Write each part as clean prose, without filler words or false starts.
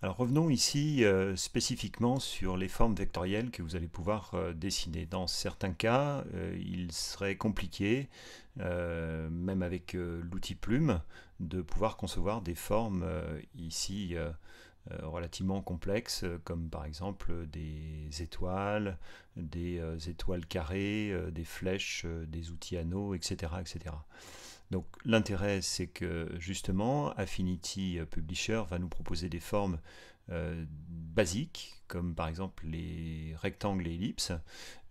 Alors revenons ici spécifiquement sur les formes vectorielles que vous allez pouvoir dessiner. Dans certains cas, il serait compliqué, même avec l'outil plume, de pouvoir concevoir des formes ici relativement complexes, comme par exemple des étoiles carrées, des flèches, des outils anneaux, etc., etc. Donc l'intérêt, c'est que justement, Affinity Publisher va nous proposer des formes basiques, comme par exemple les rectangles et ellipses,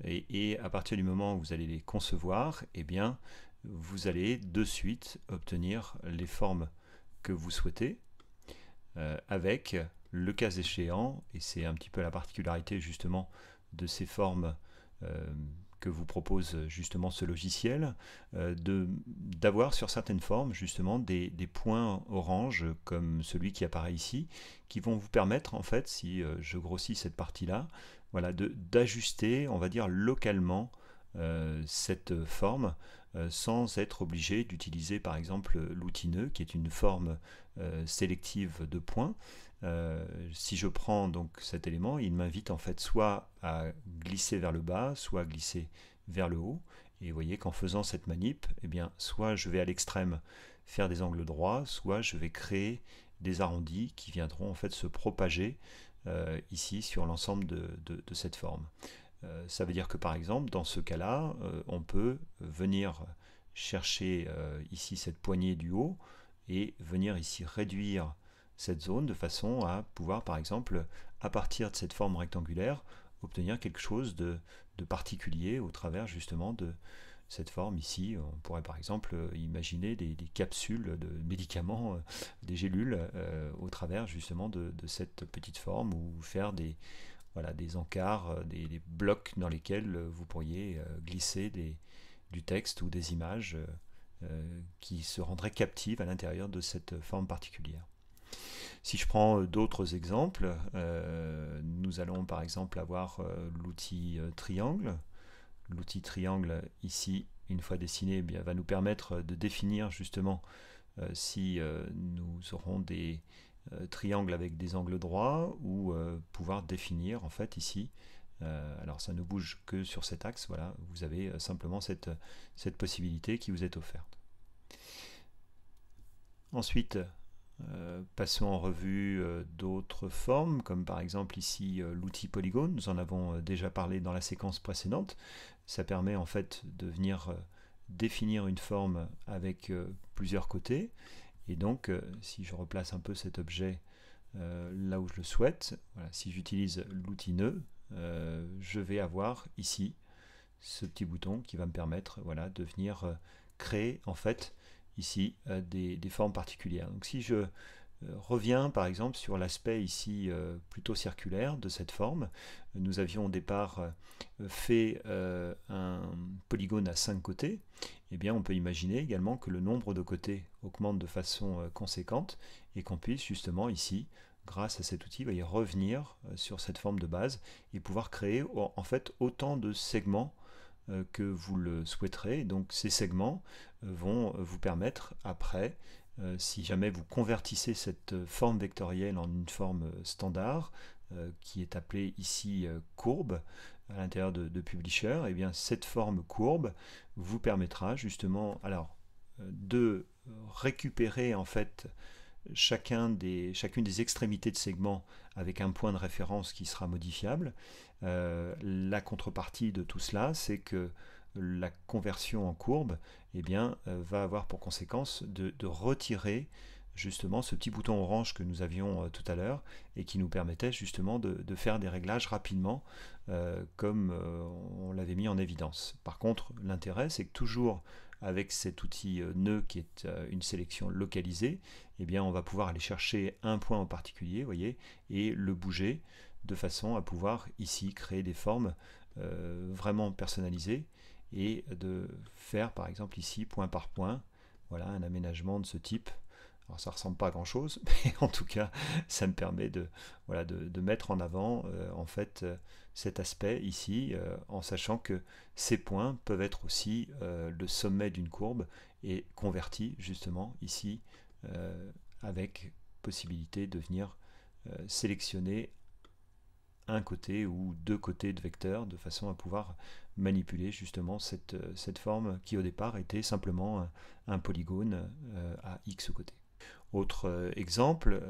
et à partir du moment où vous allez les concevoir, eh bien, vous allez de suite obtenir les formes que vous souhaitez, avec le cas échéant, et c'est un petit peu la particularité justement de ces formes euh, que vous propose justement ce logiciel, d'avoir sur certaines formes justement des points orange comme celui qui apparaît ici, qui vont vous permettre en fait, si je grossis cette partie-là, voilà, d'ajuster, on va dire localement, cette forme sans être obligé d'utiliser par exemple l'outil nœud qui est une forme sélective de points. Si je prends donc cet élément, il m'invite en fait soit à glisser vers le bas, soit à glisser vers le haut. Et vous voyez qu'en faisant cette manip, eh bien, soit je vais à l'extrême faire des angles droits, soit je vais créer des arrondis qui viendront en fait se propager ici sur l'ensemble de cette forme. Ça veut dire que par exemple, dans ce cas-là, on peut venir chercher ici cette poignée du haut et venir ici réduire cette zone de façon à pouvoir, par exemple, à partir de cette forme rectangulaire, obtenir quelque chose de particulier au travers justement de cette forme ici. On pourrait par exemple imaginer des capsules de médicaments, des gélules au travers justement de cette petite forme ou faire voilà, des encarts, des blocs dans lesquels vous pourriez glisser du texte ou des images qui se rendraient captives à l'intérieur de cette forme particulière. Si je prends d'autres exemples, nous allons par exemple avoir l'outil triangle. L'outil triangle ici, une fois dessiné, eh bien, va nous permettre de définir justement si nous aurons des triangles avec des angles droits ou pouvoir définir en fait ici. Alors ça ne bouge que sur cet axe, voilà, vous avez simplement cette possibilité qui vous est offerte. Ensuite, passons en revue d'autres formes, comme par exemple ici l'outil polygone, nous en avons déjà parlé dans la séquence précédente. Ça permet en fait de venir définir une forme avec plusieurs côtés. Et donc, si je replace un peu cet objet là où je le souhaite, voilà, si j'utilise l'outil nœud, je vais avoir ici ce petit bouton qui va me permettre voilà, de venir créer en fait ici des formes particulières. Donc si je reviens par exemple sur l'aspect ici plutôt circulaire de cette forme, nous avions au départ fait un polygone à 5 côtés, eh bien on peut imaginer également que le nombre de côtés augmente de façon conséquente et qu'on puisse justement ici grâce à cet outil, voyez, revenir sur cette forme de base et pouvoir créer en fait autant de segments que vous le souhaiterez. Donc ces segments vont vous permettre après, si jamais vous convertissez cette forme vectorielle en une forme standard, qui est appelée ici courbe à l'intérieur de Publisher, et bien cette forme courbe vous permettra justement alors de récupérer en fait chacune des extrémités de segment avec un point de référence qui sera modifiable. La contrepartie de tout cela, c'est que la conversion en courbe eh bien, va avoir pour conséquence de retirer justement ce petit bouton orange que nous avions tout à l'heure et qui nous permettait justement de faire des réglages rapidement comme on l'avait mis en évidence. Par contre, l'intérêt, c'est que toujours avec cet outil nœud qui est une sélection localisée, eh bien, on va pouvoir aller chercher un point en particulier, voyez, et le bouger de façon à pouvoir ici créer des formes vraiment personnalisées et de faire par exemple ici point par point, voilà un aménagement de ce type. Alors ça ressemble pas à grand chose, mais en tout cas ça me permet voilà, de mettre en avant en fait cet aspect ici en sachant que ces points peuvent être aussi le sommet d'une courbe et convertis justement ici avec possibilité de venir sélectionner un côté ou deux côtés de vecteur de façon à pouvoir manipuler justement cette forme qui au départ était simplement un polygone à X côtés. Autre exemple,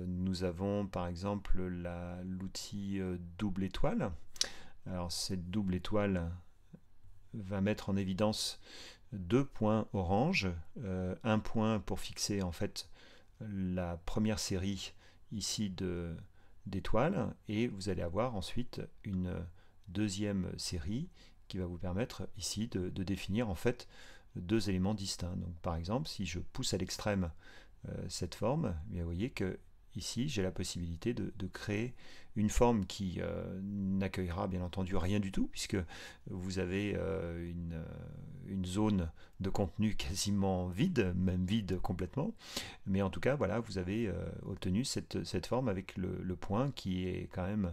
nous avons par exemple l'outil double étoile. Alors cette double étoile va mettre en évidence deux points orange, un point pour fixer en fait la première série ici d'étoiles, et vous allez avoir ensuite une deuxième série qui va vous permettre ici de définir en fait deux éléments distincts. Donc par exemple, si je pousse à l'extrême cette forme, vous voyez que ici j'ai la possibilité de créer une forme qui n'accueillera bien entendu rien du tout, puisque vous avez une zone de contenu quasiment vide, même vide complètement, mais en tout cas voilà, vous avez obtenu cette forme avec le point qui est quand même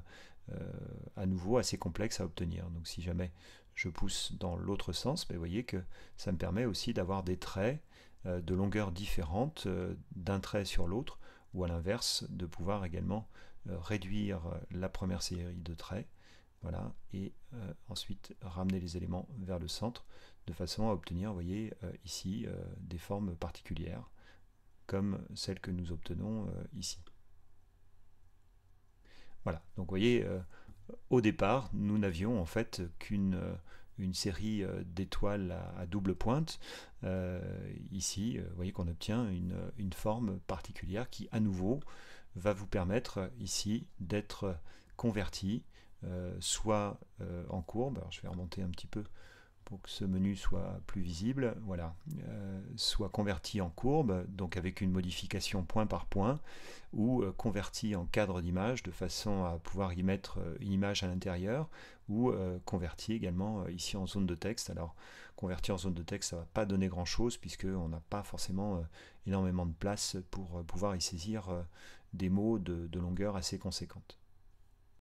à nouveau assez complexe à obtenir. Donc si jamais je pousse dans l'autre sens, vous voyez que ça me permet aussi d'avoir des traits de longueurs différentes d'un trait sur l'autre, ou à l'inverse de pouvoir également réduire la première série de traits, voilà, et ensuite ramener les éléments vers le centre de façon à obtenir, vous voyez ici, des formes particulières comme celles que nous obtenons ici. Voilà, donc vous voyez, au départ, nous n'avions en fait qu'une série d'étoiles à double pointe. Ici, vous voyez qu'on obtient une forme particulière qui, à nouveau, va vous permettre ici d'être converti, soit en courbe. Alors, je vais remonter un petit peu pour que ce menu soit plus visible, voilà, soit converti en courbe, donc avec une modification point par point, ou converti en cadre d'image de façon à pouvoir y mettre une image à l'intérieur, ou converti également ici en zone de texte. Alors converti en zone de texte, ça ne va pas donner grand chose puisqu'on n'a pas forcément énormément de place pour pouvoir y saisir des mots de longueur assez conséquente.